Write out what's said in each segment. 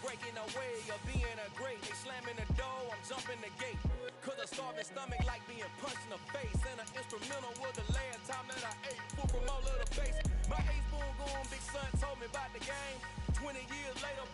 breaking away of being a great. They slamming the door, I'm jumping the gate. Cause a starving stomach like being punched in the face. And an instrumental was the last time that I ate food from all of the base. My ace boom goon, big son told me about the game. 20 years later,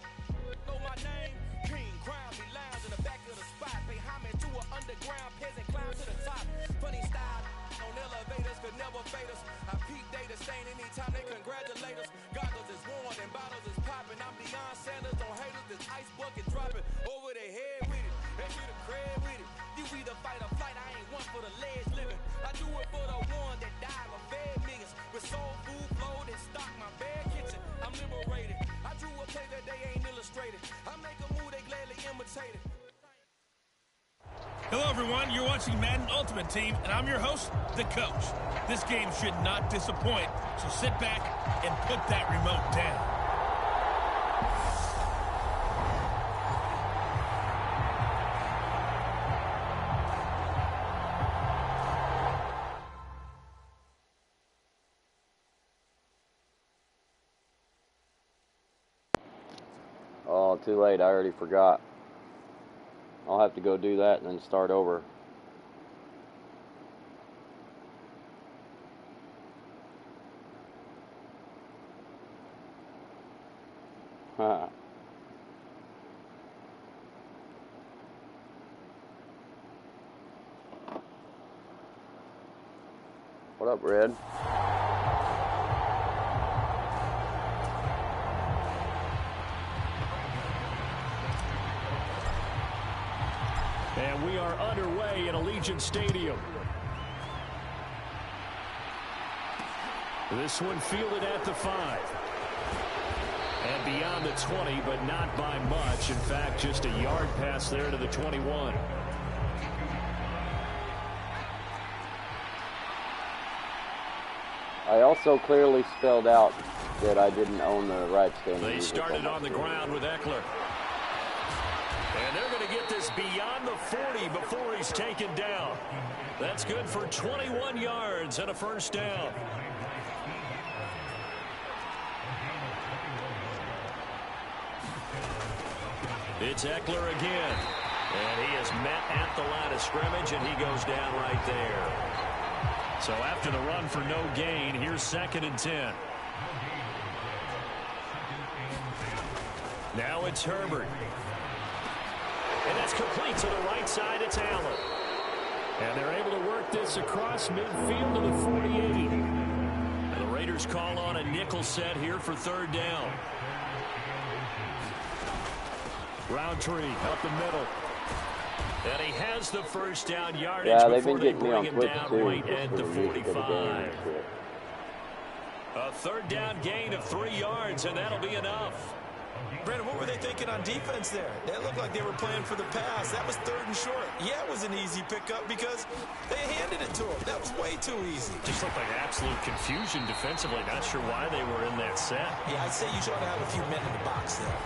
know my name. King, crown, me lounge in the back of the spot. Pay homage to an underground peasant, climb to the top. Funny style on elevators could never fade us. I peep data stain anytime they congratulate us. Goggles is worn and bottles is popping. I'm Deion Sanders on haters, this ice bucket dropping over their head with it. They get a crib with it. You either fight or flight, I ain't one for the legs living. I do it for the one that died or fed millions. With soul food flowed and stock my bare kitchen. I'm liberated. I drew a play that they ain't illustrated. I make a move they gladly imitated. Hello, everyone. You're watching Madden Ultimate Team, and I'm your host, the coach. This game should not disappoint, so sit back and put that remote down. Oh, too late. I already forgot. I'll have to go do that and then start over. What up, Red? And we are underway at Allegiant Stadium. This one fielded at the 5. And beyond the 20, but not by much. In fact, just a yard pass there to the 21. I also clearly spelled out that I didn't own the right standing. They started on the ground with Eckler. And they're going to get this beyond the 40 before he's taken down. That's good for 21 yards and a first down. It's Eckler again. And he is met at the line of scrimmage, and he goes down right there. So after the run for no gain, here's 2nd and 10. Now it's Herbert. And that's complete to the right side. It's Allen. And they're able to work this across midfield to the 48. And the Raiders call on a nickel set here for 3rd down. Roundtree up the middle. And he has the first down yardage before they bring him down right at the 45. A 3rd down gain of 3 yards, and that'll be enough. Brandon, what were they thinking on defense there? They looked like they were playing for the pass. That was 3rd and short. Yeah, it was an easy pickup because they handed it to him. That was way too easy. Just looked like absolute confusion defensively. Not sure why they were in that set. Yeah, I'd say you should have a few men in the box there.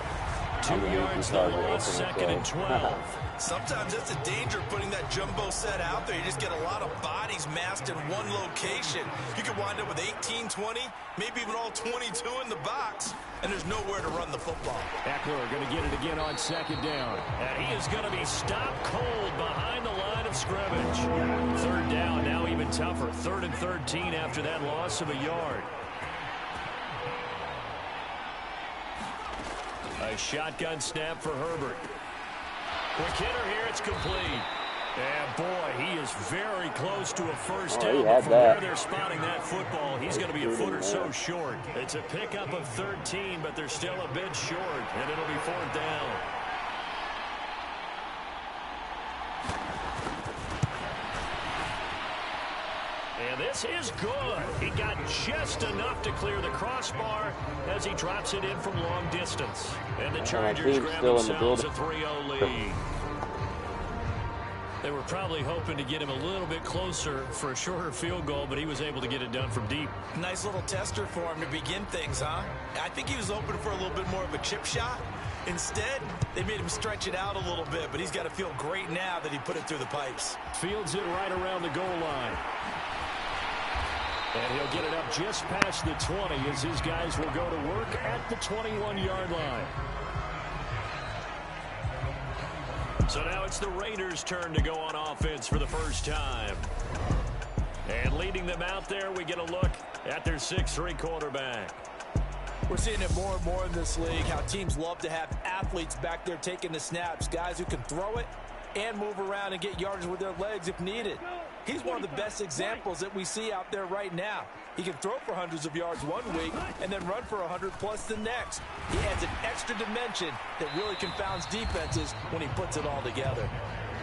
2 yards the loss, 2nd and 12. Sometimes that's the danger of putting that jumbo set out there. You just get a lot of bodies massed in one location. You could wind up with 18, 20, maybe even all 22 in the box, and there's nowhere to run the football. Eckler going to get it again on 2nd down. And he is going to be stopped cold behind the line of scrimmage. 3rd down, now even tougher. 3rd and 13 after that loss of a yard. A shotgun snap for Herbert. Quick hitter here, it's complete. And boy, he is very close to a first down. But from where they're spotting that football, he's going to be a foot or so short. It's a pickup of 13, but they're still a bit short, and it'll be 4th down. And this is good. He got just enough to clear the crossbar as he drops it in from long distance. And the Chargers grab themselves a 3-0 lead. They were probably hoping to get him a little bit closer for a shorter field goal, but he was able to get it done from deep. Nice little tester for him to begin things, huh? I think he was hoping for a little bit more of a chip shot. Instead, they made him stretch it out a little bit, but he's got to feel great now that he put it through the pipes. Fields it right around the goal line. And he'll get it up just past the 20 as his guys will go to work at the 21-yard line. So now it's the Raiders' turn to go on offense for the first time. And leading them out there, we get a look at their 6'3" quarterback. We're seeing it more and more in this league, how teams love to have athletes back there taking the snaps, guys who can throw it and move around and get yardage with their legs if needed. He's one of the best examples that we see out there right now. He can throw for hundreds of yards one week and then run for 100+ the next. He adds an extra dimension that really confounds defenses when he puts it all together.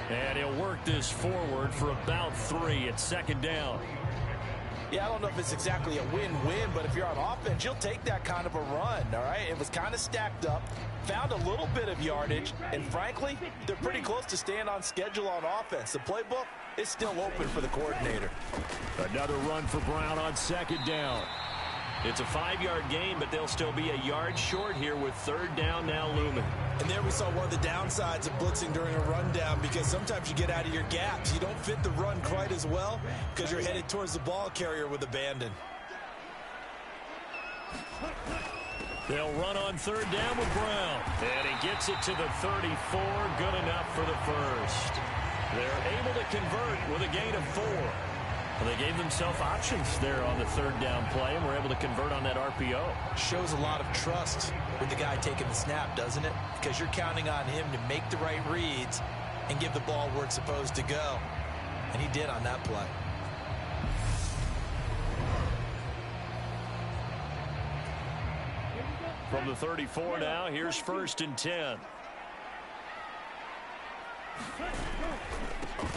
And he'll work this forward for about 3 at 2nd down. Yeah, I don't know if it's exactly a win-win, but if you're on offense, you'll take that kind of a run, all right? It was kind of stacked up, found a little bit of yardage, and frankly, they're pretty close to staying on schedule on offense. The playbook is still open for the coordinator. Another run for Brown on 2nd down. It's a 5-yard gain, but they'll still be a yard short here with 3rd down now looming. And there we saw one of the downsides of blitzing during a rundown, because sometimes you get out of your gaps. You don't fit the run quite as well because you're headed towards the ball carrier with abandon. They'll run on 3rd down with Brown. And he gets it to the 34. Good enough for the first. They're able to convert with a gain of 4. Well, they gave themselves options there on the 3rd down play, and were able to convert on that RPO. Shows a lot of trust with the guy taking the snap, doesn't it? Because you're counting on him to make the right reads and give the ball where it's supposed to go. And he did on that play. From the 34 now, here's 1st and 10.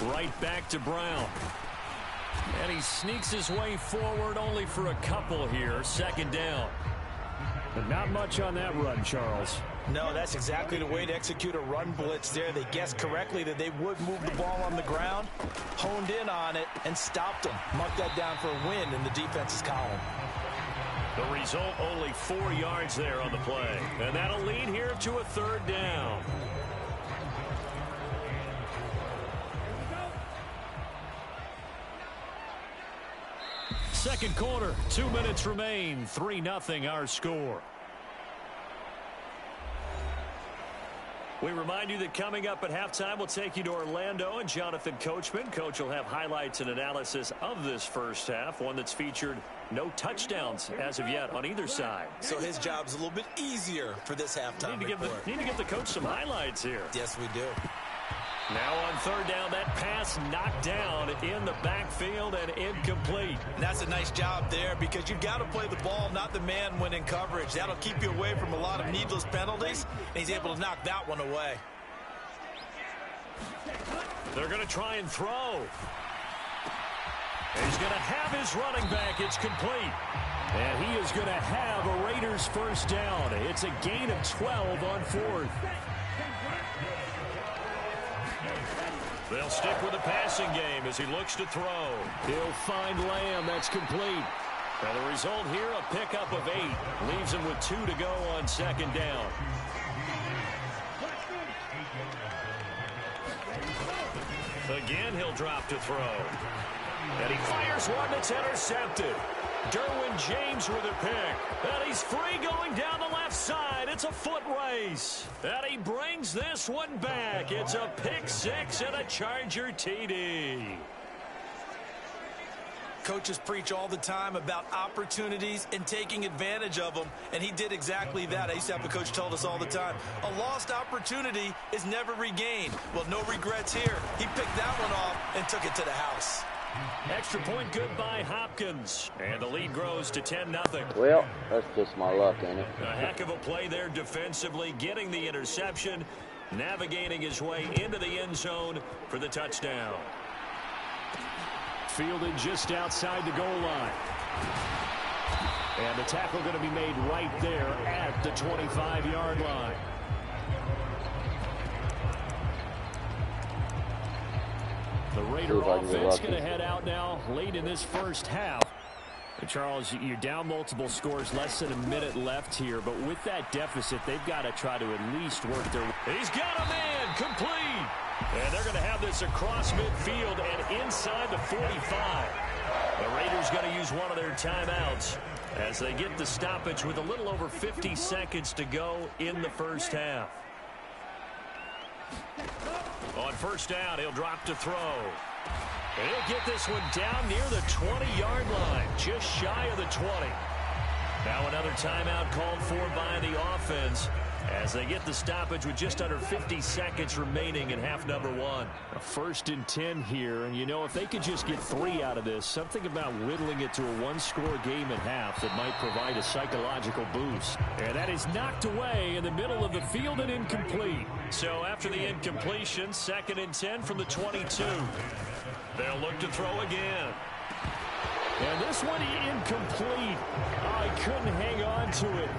Right back to Brown. And he sneaks his way forward only for a couple here. 2nd down. But not much on that run, Charles. No, that's exactly the way to execute a run blitz there. They guessed correctly that they would move the ball on the ground, honed in on it, and stopped them. Marked that down for a win in the defense's column. The result, only 4 yards there on the play. And that'll lead here to a 3rd down. Second quarter, 2 minutes remain. 3-0 our score. We remind you that coming up at halftime, we'll take you to Orlando and Jonathan Coachman. Coach will have highlights and analysis of this first half, one that's featured no touchdowns as of yet on either side. So his job's a little bit easier for this halftime report. Need to give the coach some highlights here. Yes, we do. Now on 3rd down, that pass knocked down in the backfield and incomplete. And that's a nice job there, because you've got to play the ball, not the man when in coverage. That'll keep you away from a lot of needless penalties, and he's able to knock that one away. They're going to try and throw. He's going to have his running back. It's complete. And he is going to have a Raiders 1st down. It's a gain of 12 on 4th. They'll stick with the passing game as he looks to throw. He'll find Lamb. That's complete. And the result here, a pickup of 8. Leaves him with 2 to go on 2nd down. Again, he'll drop to throw. And he fires one that's intercepted. Derwin James with a pick. And he's free going down the left side. It's a foot race. And he brings this one back. It's a pick 6 and a Charger TD. Coaches preach all the time about opportunities and taking advantage of them, and he did exactly that. I used to have a coach tell us all the time, a lost opportunity is never regained. Well, no regrets here. He picked that one off and took it to the house. Extra point good by Hopkins. And the lead grows to 10-0. Well, that's just my luck, ain't it? A heck of a play there defensively, getting the interception, navigating his way into the end zone for the touchdown. Fielded just outside the goal line. And the tackle going to be made right there at the 25-yard line. The Raider offense going to head out now late in this first half. And Charles, you're down multiple scores, less than a minute left here. But with that deficit, they've got to try to at least work their... He's got a man, complete. And they're going to have this across midfield and inside the 45. The Raiders going to use one of their timeouts as they get the stoppage with a little over 50 seconds to go in the first half. On first down, he'll drop to throw. And he'll get this one down near the 20-yard line, just shy of the 20. Now another timeout called for by the offense as they get the stoppage with just under 50 seconds remaining in half number one. A 1st and 10 here, and you know, if they could just get 3 out of this, something about whittling it to a one-score game at half that might provide a psychological boost. And that is knocked away in the middle of the field and incomplete. So after the incompletion, 2nd and 10 from the 22. They'll look to throw again. And this one incomplete. Oh, he couldn't hang on to it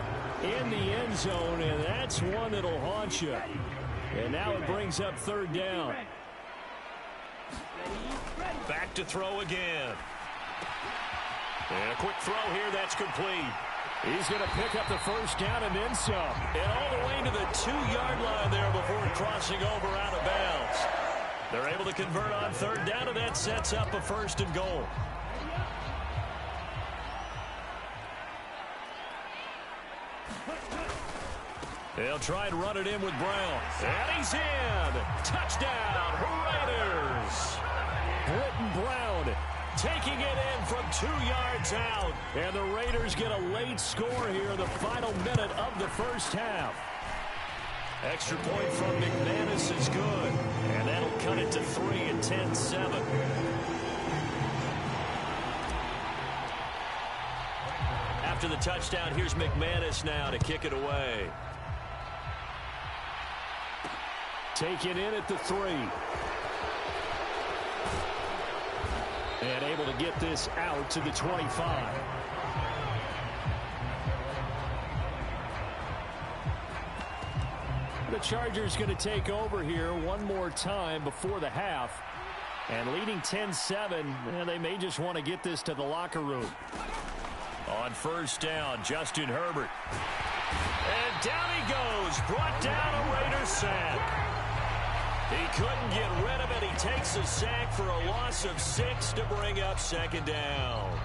in the end zone, and that's one that'll haunt you. And now it brings up 3rd down. Back to throw again. And a quick throw here, that's complete. He's going to pick up the 1st down and then some. And all the way to the 2-yard line there before crossing over out of bounds. They're able to convert on 3rd down, and that sets up a 1st and goal. They'll try and run it in with Brown. And he's in. Touchdown, Raiders. Britton Brown taking it in from 2 yards out. And the Raiders get a late score here in the final minute of the first half. Extra point from McManus is good. And that'll cut it to 3 and 10-7. After the touchdown, here's McManus now to kick it away. Taken in at the 3. And able to get this out to the 25. The Chargers going to take over here one more time before the half. And leading 10-7, and they may just want to get this to the locker room. On first down, Justin Herbert. And down he goes. Brought down a Raiders sack. He couldn't get rid of it. He takes a sack for a loss of 6 to bring up 2nd down.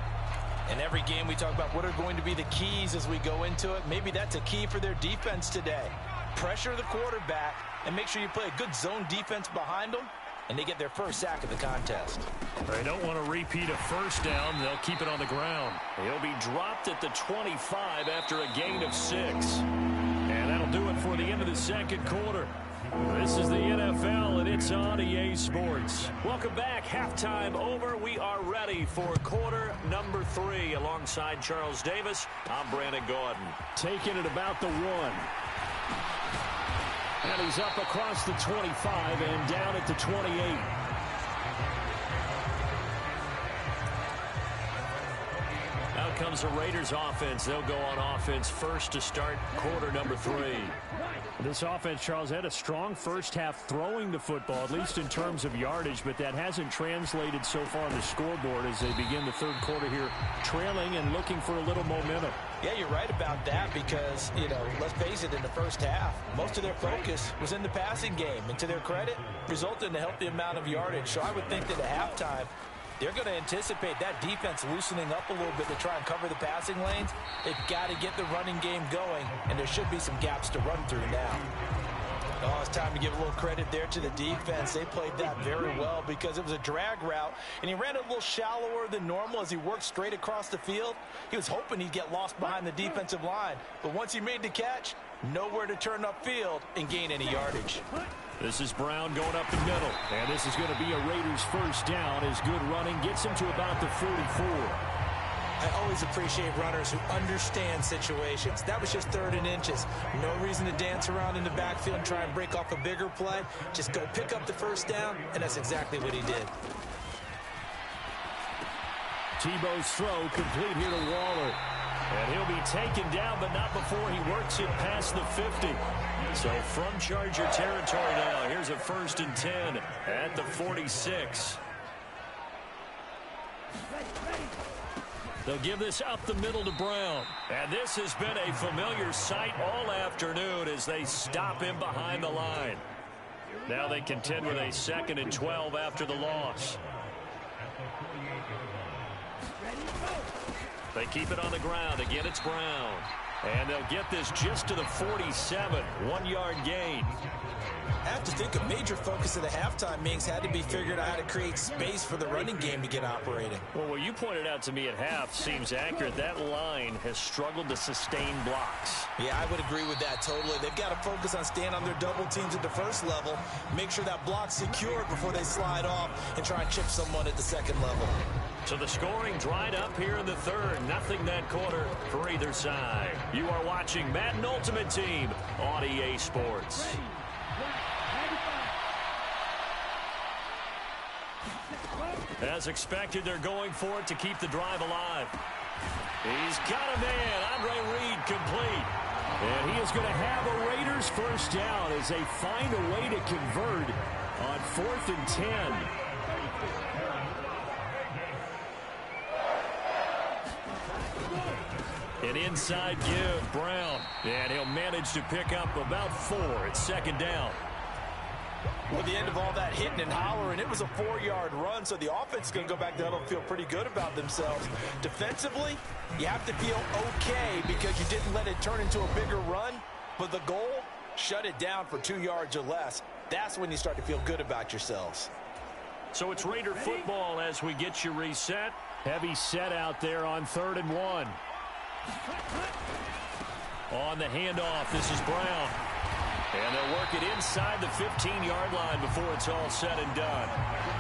In every game we talk about what are going to be the keys as we go into it. Maybe that's a key for their defense today. Pressure the quarterback and make sure you play a good zone defense behind them, and they get their first sack of the contest. They don't want to repeat a first down. They'll keep it on the ground. He'll be dropped at the 25 after a gain of 6. And that'll do it for the end of the second quarter. This is the NFL, and it's on EA Sports. Welcome back. Halftime over. We are ready for quarter number 3. Alongside Charles Davis, I'm Brandon Gordon. Taking it about the 1. And he's up across the 25 and down at the 28. Out comes the Raiders offense. They'll go on offense first to start quarter number 3. This offense, Charles, had a strong first half throwing the football, at least in terms of yardage, but that hasn't translated so far on the scoreboard as they begin the third quarter here, trailing and looking for a little momentum. Yeah, you're right about that because, you know, let's face it, in the first half, most of their focus was in the passing game. And to their credit, resulted in a healthy amount of yardage. So I would think that at halftime, they're going to anticipate that defense loosening up a little bit to try and cover the passing lanes. They've got to get the running game going, and there should be some gaps to run through now. Oh, it's time to give a little credit there to the defense. They played that very well because it was a drag route, and he ran it a little shallower than normal as he worked straight across the field. He was hoping he'd get lost behind the defensive line, but once he made the catch, nowhere to turn upfield and gain any yardage. This is Brown going up the middle, and this is going to be a Raiders first down as good running gets him to about the 44. I always appreciate runners who understand situations. That was just 3rd and inches. No reason to dance around in the backfield and try and break off a bigger play. Just go pick up the first down, and that's exactly what he did. Tebow's throw complete here to Waller. And he'll be taken down, but not before he works it past the 50. So from Charger territory now, here's a 1st and 10 at the 46. They'll give this up the middle to Brown. And this has been a familiar sight all afternoon as they stop him behind the line. Now they contend with a 2nd and 12 after the loss. They keep it on the ground. Again, it's Brown. And they'll get this just to the 47, 1-yard gain. I have to think a major focus of the halftime meetings had to be figured out how to create space for the running game to get operating. Well, what you pointed out to me at half seems accurate. That line has struggled to sustain blocks. Yeah, I would agree with that totally. They've got to focus on staying on their double teams at the first level, make sure that block's secured before they slide off and try and chip someone at the second level. So the scoring dried up here in the third. Nothing that quarter for either side. You are watching Madden Ultimate Team on EA Sports. As expected, they're going for it to keep the drive alive. He's got a man. Andre Reed complete. And he is going to have a Raiders first down as they find a way to convert on 4th and 10. An inside give, Brown. And he'll manage to pick up about 4 at 2nd down. With the end of all that hitting and hollering, it was a 4-yard run, so the offense is going to go back there and feel pretty good about themselves. Defensively, you have to feel okay because you didn't let it turn into a bigger run, but the goal, shut it down for 2 yards or less. That's when you start to feel good about yourselves. So it's Raider football as we get you reset. Heavy set out there on 3rd and 1. On the handoff, this is Brown. And they'll work it inside the 15-yard line before it's all said and done.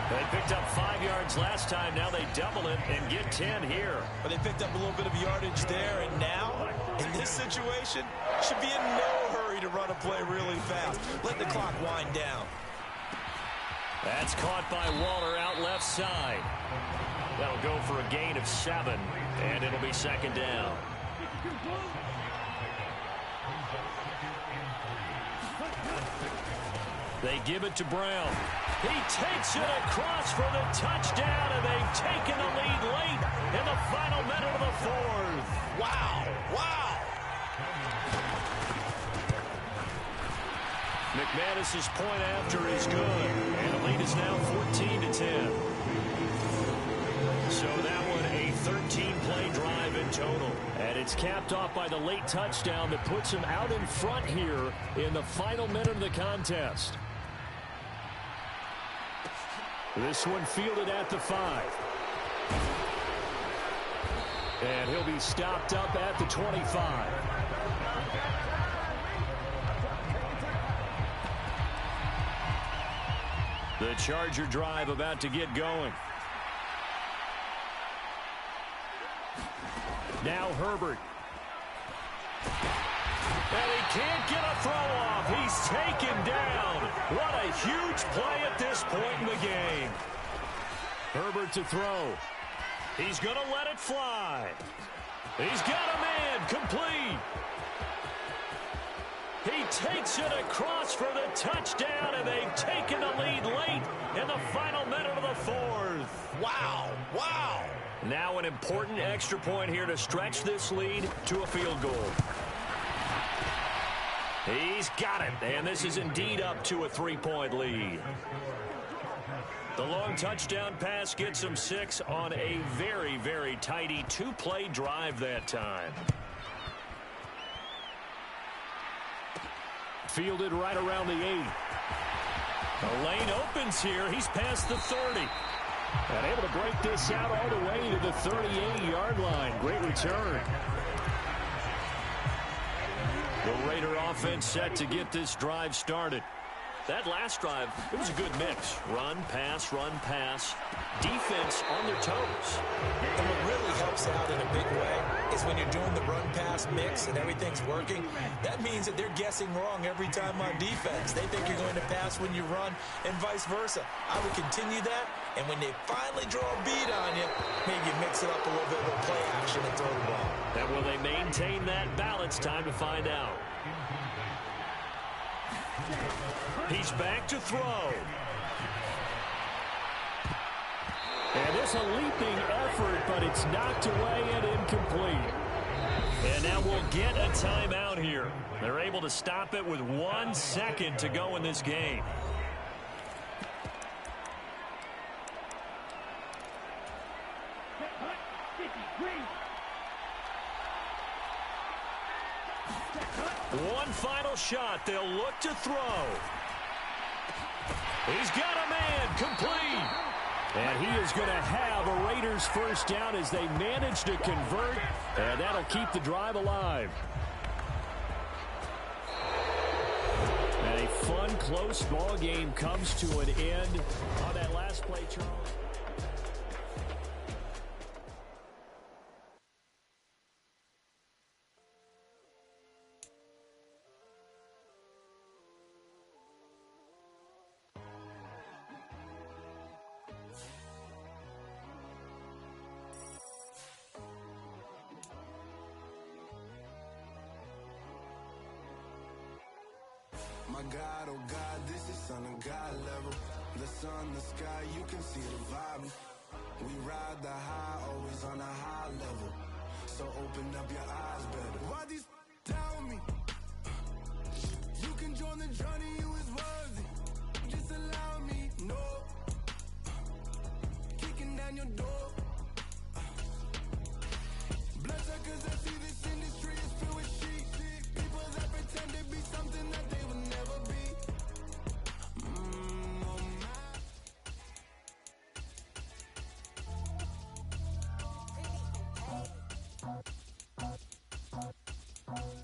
They picked up 5 yards last time. Now they double it and get 10 here. But they picked up a little bit of yardage there, and now, in this situation, should be in no hurry to run a play really fast. Let the clock wind down. That's caught by Waller out left side. That'll go for a gain of 7, and it'll be 2nd down. They give it to Brown. He takes it across for the touchdown, and they've taken the lead late in the final minute of the 4th. Wow, wow. McManus's point after is good, and the lead is now 14-10. So that one a 13-play drive in total. And it's capped off by the late touchdown that puts him out in front here in the final minute of the contest. This one fielded at the 5. And he'll be stopped up at the 25. The Charger drive about to get going. Now Herbert. And he can't get a throw off. He's taken down. What a huge play at this point in the game. Herbert to throw. He's going to let it fly. He's got a man complete. He takes it across for the touchdown, and they've taken the lead late in the final minute of the 4th. Wow, wow. Now an important extra point here to stretch this lead to a field goal. He's got it, and this is indeed up to a 3-point lead. The long touchdown pass gets him 6 on a very, very tidy 2-play drive that time. Fielded right around the 8. The lane opens here. He's past the 30. And able to break this out all the way to the 38-yard line. Great return. The Raider offense set to get this drive started. That last drive, it was a good mix. Run, pass, defense on their toes. And what really helps out in a big way is when you're doing the run-pass mix and everything's working, that means that they're guessing wrong every time on defense. They think you're going to pass when you run and vice versa. I would continue that, and when they finally draw a beat on you, maybe you mix it up a little bit with play action and throw the ball. And will they maintain that balance? Time to find out. He's back to throw. And there's a leaping effort, but it's knocked away and incomplete. And now we'll get a timeout here. They're able to stop it with 1 second to go in this game. One final shot. They'll look to throw. He's got a man. Complete. And he is going to have a Raiders first down as they manage to convert. And that'll keep the drive alive. And a fun, close ball game comes to an end on that last play, Charles. My God, oh God, this is Son of God level. The sun, the sky, you can see the vibe. We ride the high, always on a high level. So open up your eyes better. Why these tell me? You can join the journey, you is worthy. Just allow me, no. Kicking down your door. Bloodsuckers, I see this industry is filled with sheep. People that pretend to be something that they will never be.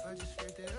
I just scraped it up.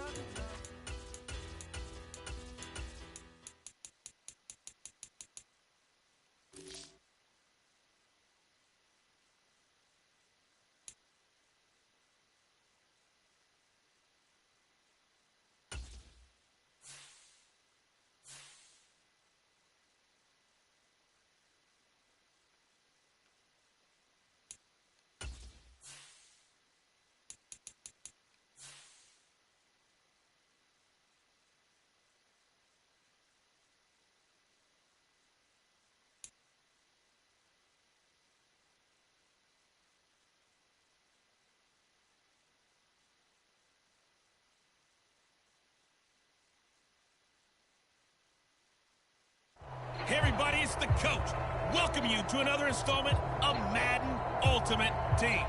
Hey everybody, it's the coach. Welcome you to another installment of Madden Ultimate Team.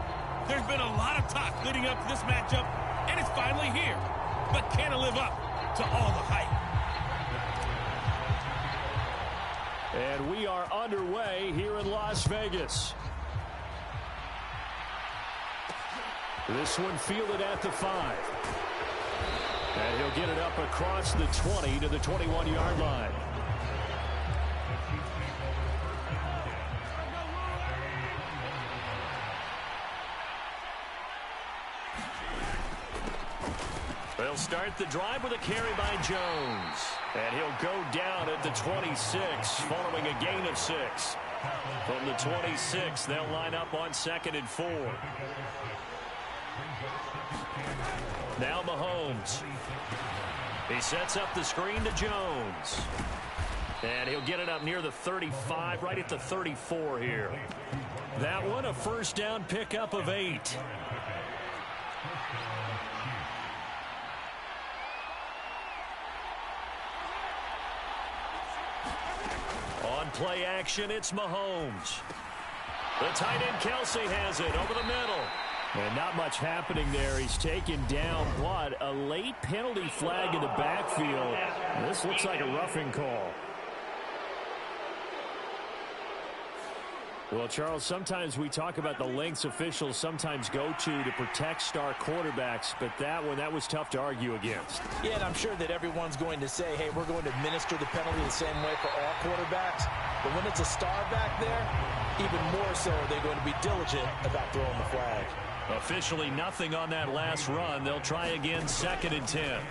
There's been a lot of talk leading up to this matchup, and it's finally here. But can it live up to all the hype? And we are underway here in Las Vegas. This one fielded at the 5. And he'll get it up across the 20 to the 21-yard line. They'll start the drive with a carry by Jones. And he'll go down at the 26 following a gain of 6. From the 26, they'll line up on 2nd and 4. Now Mahomes. He sets up the screen to Jones. And he'll get it up near the 35, right at the 34 here. That one a first down pickup of 8. Play action, it's Mahomes. The tight end Kelsey has it over the middle. And not much happening there. He's taken down, but a late penalty flag in the backfield. This looks like a roughing call. Well, Charles, sometimes we talk about the lengths officials sometimes go to protect star quarterbacks, but that was tough to argue against. Yeah, and I'm sure that everyone's going to say, hey, we're going to administer the penalty the same way for all quarterbacks. But when it's a star back there, even more so are they going to be diligent about throwing the flag. Officially nothing on that last run. They'll try again 2nd and 10.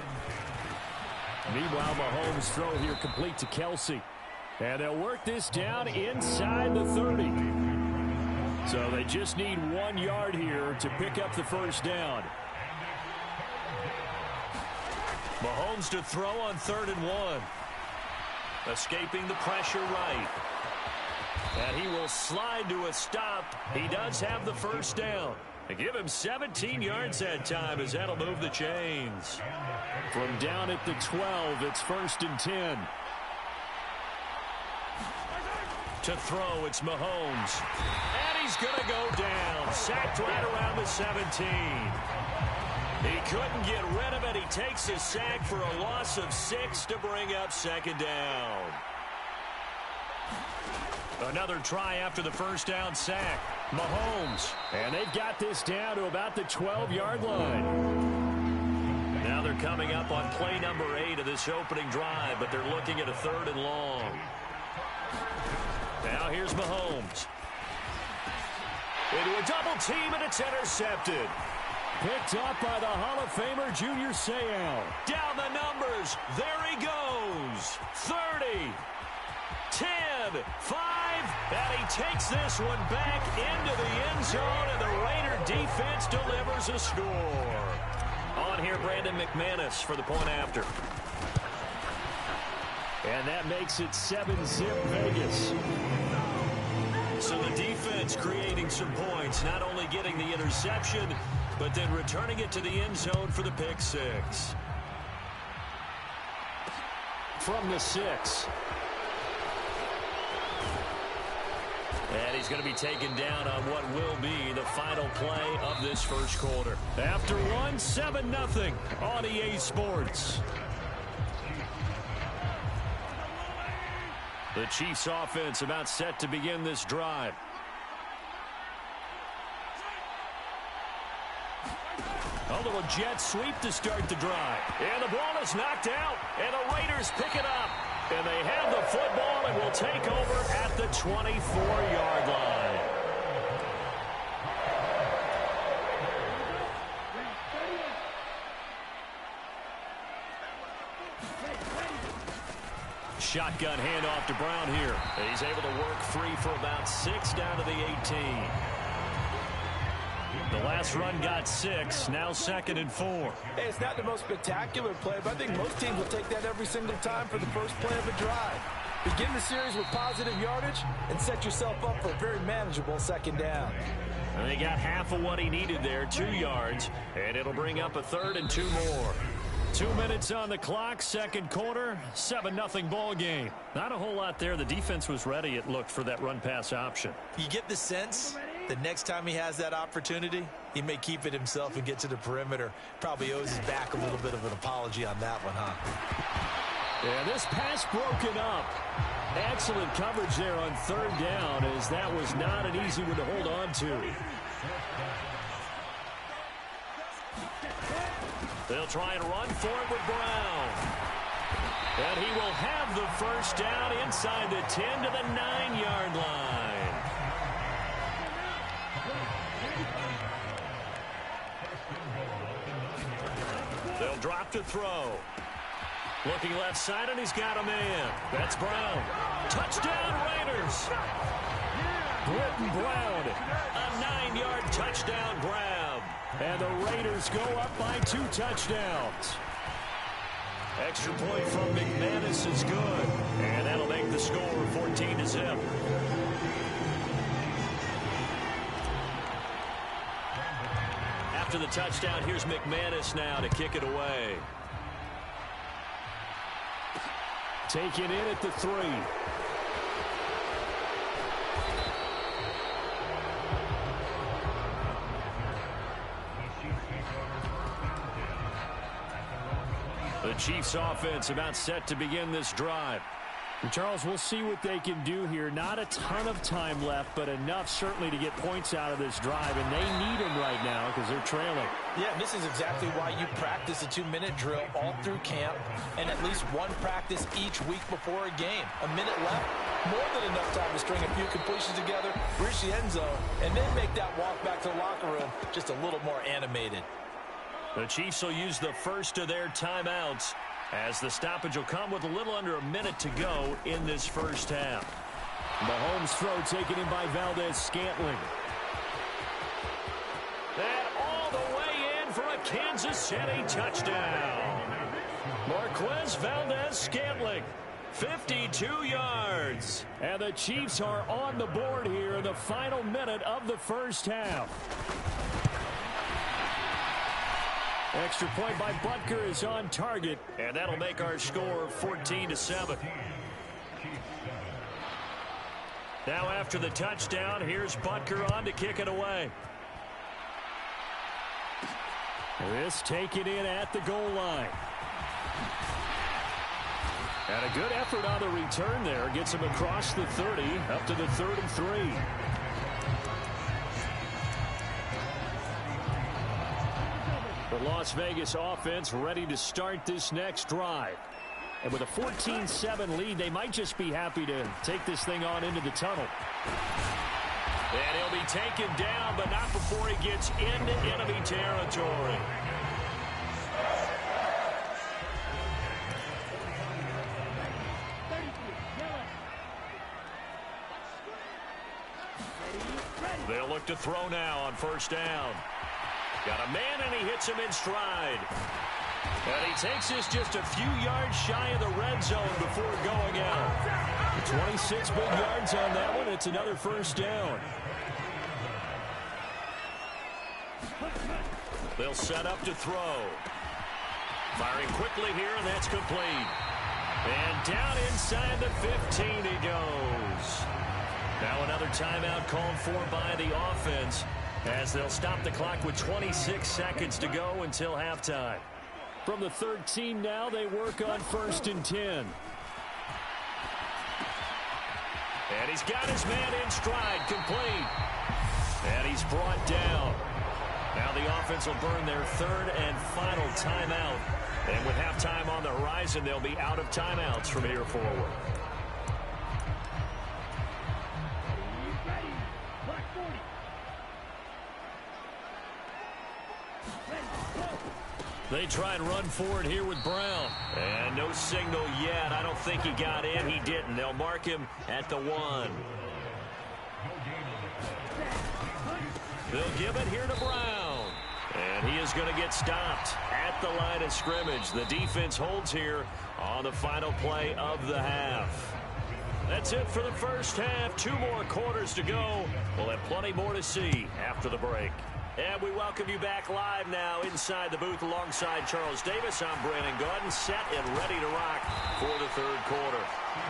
Meanwhile, Mahomes' throw here complete to Kelsey. And they'll work this down inside the 30. So they just need 1 yard here to pick up the first down. Mahomes to throw on 3rd and 1. Escaping the pressure right. And he will slide to a stop. He does have the first down. They give him 17 yards that time as that'll move the chains. From down at the 12, it's 1st and 10. To throw, it's Mahomes. And he's going to go down. Sacked right around the 17. He couldn't get rid of it. He takes a sack for a loss of 6 to bring up second down. Another try after the first down sack. Mahomes. And they've got this down to about the 12-yard line. Now they're coming up on play number 8 of this opening drive, but they're looking at a 3rd and long. Now here's Mahomes. Into a double team, and it's intercepted. Picked up by the Hall of Famer Junior Seau. Down the numbers. There he goes. 30, 10, 5, and he takes this one back into the end zone, and the Raider defense delivers a score. On here, Brandon McManus for the point after. And that makes it 7-zip Vegas. So the defense creating some points, not only getting the interception, but then returning it to the end zone for the pick 6. From the 6. And he's going to be taken down on what will be the final play of this first quarter. After 1, 7-0 on EA Sports. The Chiefs offense about set to begin this drive. A little jet sweep to start the drive. And the ball is knocked out, and the Raiders pick it up. And they have the football and will take over at the 24-yard line. Shotgun handoff to Brown here. He's able to work free for about 6 down to the 18. The last run got 6, now 2nd and 4. Hey, it's not the most spectacular play, but I think most teams will take that every single time for the first play of a drive. Begin the series with positive yardage and set yourself up for a very manageable second down. And they got half of what he needed there, 2 yards, and it'll bring up a 3rd and 2 more. 2 minutes on the clock, second quarter, 7-0 ball game. Not a whole lot there. The defense was ready, it looked, for that run-pass option. You get the sense that next time he has that opportunity, he may keep it himself and get to the perimeter. Probably owes his back a little bit of an apology on that one, huh? Yeah, this pass broken up. Excellent coverage there on 3rd down, as that was not an easy one to hold on to. They'll try and run for it with Brown. And he will have the first down inside the 10 to the 9-yard line. They'll drop to throw. Looking left side, and he's got a man. That's Brown. Touchdown, Raiders. Britton Brown, a 9-yard touchdown grab. And the Raiders go up by 2 touchdowns. Extra point from McManus is good. And that'll make the score 14-0. After the touchdown, here's McManus now to kick it away. Taken in at the 3. The Chiefs offense about set to begin this drive. And Charles, we'll see what they can do here. Not a ton of time left, but enough certainly to get points out of this drive, and they need them right now because they're trailing. Yeah, and this is exactly why you practice a 2-minute drill all through camp and at least one practice each week before a game. A minute left, more than enough time to string a few completions together, reach the end zone, and then make that walk back to the locker room just a little more animated. The Chiefs will use the first of their timeouts, as the stoppage will come with a little under a minute to go in this first half. Mahomes' throw taken in by Valdez-Scantling. And all the way in for a Kansas City touchdown. Marquez Valdez-Scantling, 52 yards. And the Chiefs are on the board here in the final minute of the first half. Extra point by Butker is on target, and that'll make our score 14-7. Now after the touchdown, here's Butker on to kick it away. This taken in at the goal line. And a good effort on the return there. Gets him across the 30, up to the 33. The Las Vegas offense ready to start this next drive. And with a 14-7 lead, they might just be happy to take this thing on into the tunnel. And he'll be taken down, but not before he gets into enemy territory. They'll look to throw now on first down. Got a man, and he hits him in stride. And he takes this just a few yards shy of the red zone before going out. 26 big yards on that one. It's another first down. They'll set up to throw. Firing quickly here, and that's complete. And down inside the 15 he goes. Now another timeout called for by the offense, as they'll stop the clock with 26 seconds to go until halftime. From the 13 now, they work on 1st and 10. And he's got his man in stride, complete. And he's brought down. Now the offense will burn their 3rd and final timeout. And with halftime on the horizon, they'll be out of timeouts from here forward. They try and run forward here with Brown. And no signal yet. I don't think he got in. He didn't. They'll mark him at the 1. They'll give it here to Brown. And he is going to get stopped at the line of scrimmage. The defense holds here on the final play of the half. That's it for the first half. 2 more quarters to go. We'll have plenty more to see after the break. And we welcome you back live now inside the booth alongside Charles Davis. I'm Brandon Gaudin, set and ready to rock for the 3rd quarter.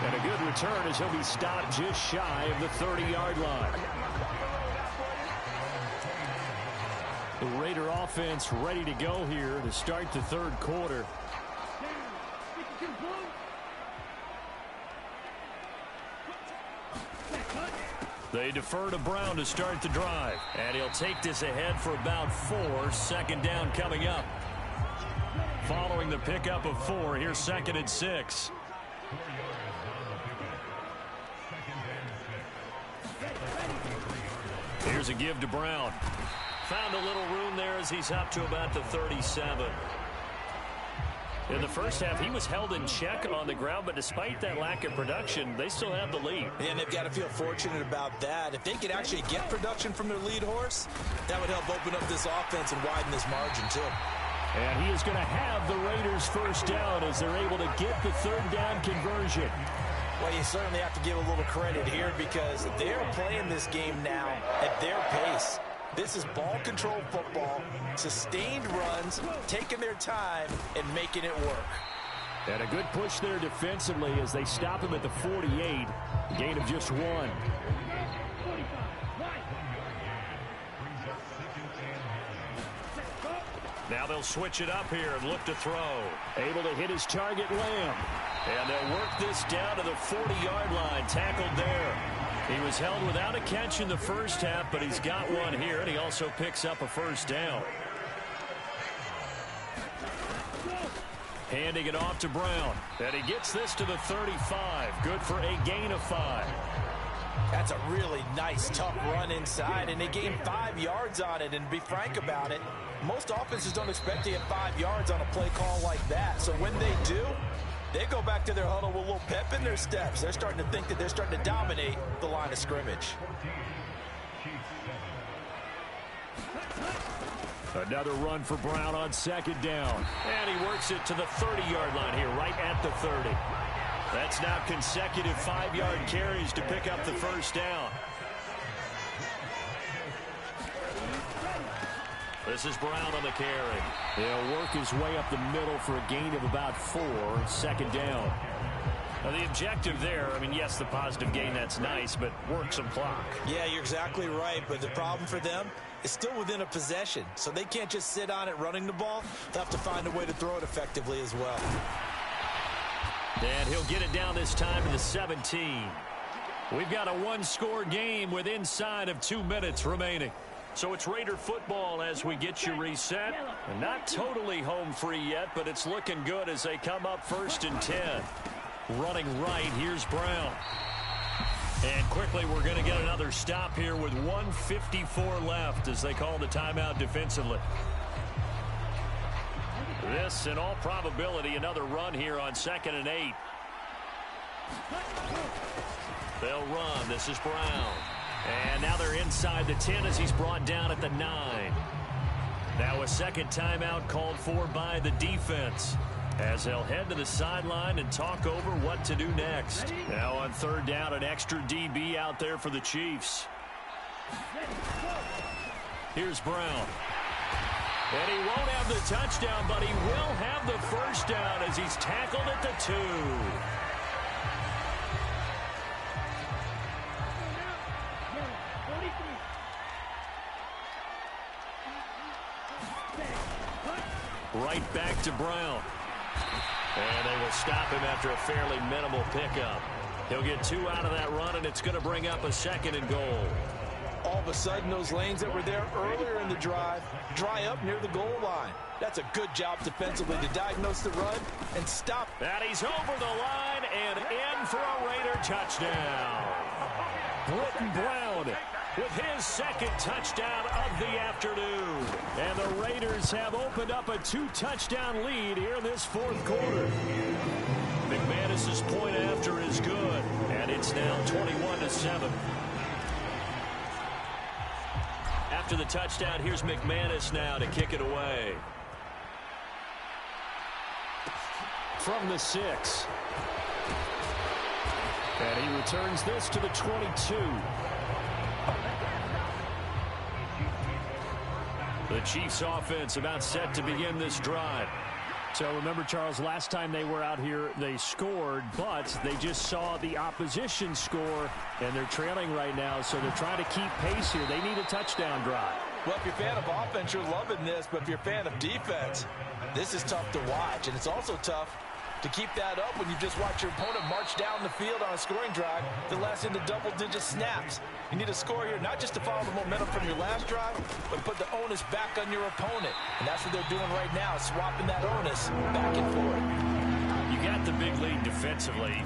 And a good return as he'll be stopped just shy of the 30-yard line. The Raider offense ready to go here to start the 3rd quarter. They defer to Brown to start the drive. And he'll take this ahead for about 4. 2nd down coming up. Following the pickup of 4, here's 2nd and 6. Here's a give to Brown. Found a little room there as he's up to about the 37. In the first half, he was held in check on the ground, but despite that lack of production, they still have the lead. And they've got to feel fortunate about that. If they could actually get production from their lead horse, that would help open up this offense and widen this margin, too. And he is going to have the Raiders' first down as they're able to get the 3rd down conversion. Well, you certainly have to give a little credit here because they're playing this game now at their pace. This is ball control football, sustained runs, taking their time, and making it work. And a good push there defensively as they stop him at the 48. A gain of just 1. Now they'll switch it up here and look to throw. Able to hit his target, Lamb. And they'll work this down to the 40-yard line. Tackled there. He was held without a catch in the first half, but he's got one here, and he also picks up a first down. Handing it off to Brown. And he gets this to the 35. Good for a gain of 5. That's a really nice, tough run inside, and they gained 5 yards on it. And to be frank about it, most offenses don't expect to get 5 yards on a play call like that. So when they do, they go back to their huddle with a little pep in their steps. They're starting to think that they're starting to dominate the line of scrimmage. Another run for Brown on 2nd down. And he works it to the 30-yard line here, right at the 30. That's now consecutive 5-yard carries to pick up the first down. This is Brown on the carry. He'll work his way up the middle for a gain of about 4. 2nd down. Now, the objective there, I mean, yes, the positive gain, that's nice, but work some clock. Yeah, you're exactly right, but the problem for them is still within a possession, so they can't just sit on it running the ball. They'll have to find a way to throw it effectively as well. And he'll get it down this time to the 17. We've got a one-score game with inside of 2 minutes remaining. So it's Raider football as we get you reset. And not totally home free yet, but it's looking good as they come up 1st and 10. Running right, here's Brown. And quickly we're going to get another stop here with 1:54 left as they call the timeout defensively. This, in all probability, another run here on 2nd and 8. They'll run. This is Brown. And now they're inside the 10 as he's brought down at the 9. Now a second timeout called for by the defense as they'll head to the sideline and talk over what to do next. Now on 3rd down, an extra DB out there for the Chiefs. Here's Brown. And he won't have the touchdown, but he will have the first down as he's tackled at the 2. Right back to Brown. And they will stop him after a fairly minimal pickup. He'll get 2 out of that run, and it's going to bring up a 2nd and goal. All of a sudden, those lanes that were there earlier in the drive dry up near the goal line. That's a good job defensively to diagnose the run and stop. And he's over the line and in for a Raider touchdown. Britton Brown with his 2nd touchdown of the afternoon. And the Raiders have opened up a 2-touchdown lead here in this 4th quarter. McManus's point after is good, and it's now 21-7. After the touchdown, here's McManus now to kick it away. From the 6. And he returns this to the 22. The Chiefs offense about set to begin this drive. So remember, Charles, last time they were out here, they scored, but they just saw the opposition score, and they're trailing right now, so they're trying to keep pace here. They need a touchdown drive. Well, if you're a fan of offense, you're loving this, but if you're a fan of defense, this is tough to watch, and it's also tough to keep that up when you just watch your opponent march down the field on a scoring drive that lasts into double-digit snaps. You need a score here, not just to follow the momentum from your last drive, but put the onus back on your opponent. And that's what they're doing right now, swapping that onus back and forth. You got the big lead defensively,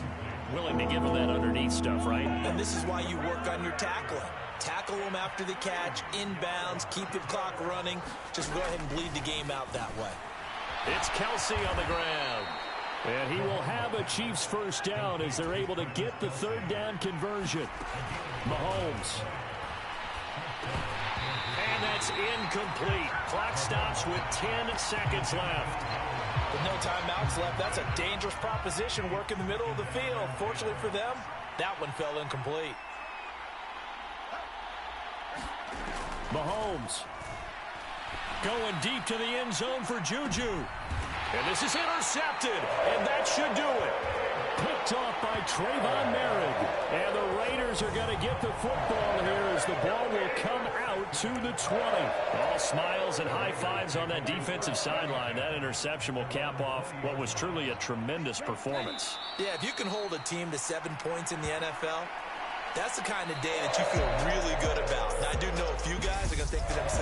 willing to give them that underneath stuff, right? And this is why you work on your tackling. Tackle them after the catch, inbounds, keep the clock running. Just go ahead and bleed the game out that way. It's Kelsey on the ground. And he will have a Chiefs first down as they're able to get the 3rd down conversion. Mahomes. And that's incomplete. Clock stops with 10 seconds left. With no timeouts left, that's a dangerous proposition. Work in the middle of the field. Fortunately for them, that one fell incomplete. Mahomes. Going deep to the end zone for Juju. And this is intercepted, and that should do it. Picked off by Trayvon Merrick. And the Raiders are going to get the football here as the ball will come out to the 20. All smiles and high fives on that defensive sideline. That interception will cap off what was truly a tremendous performance. Yeah, if you can hold a team to 7 points in the NFL, that's the kind of day that you feel really good about. And I do know a few guys are going to think to themselves,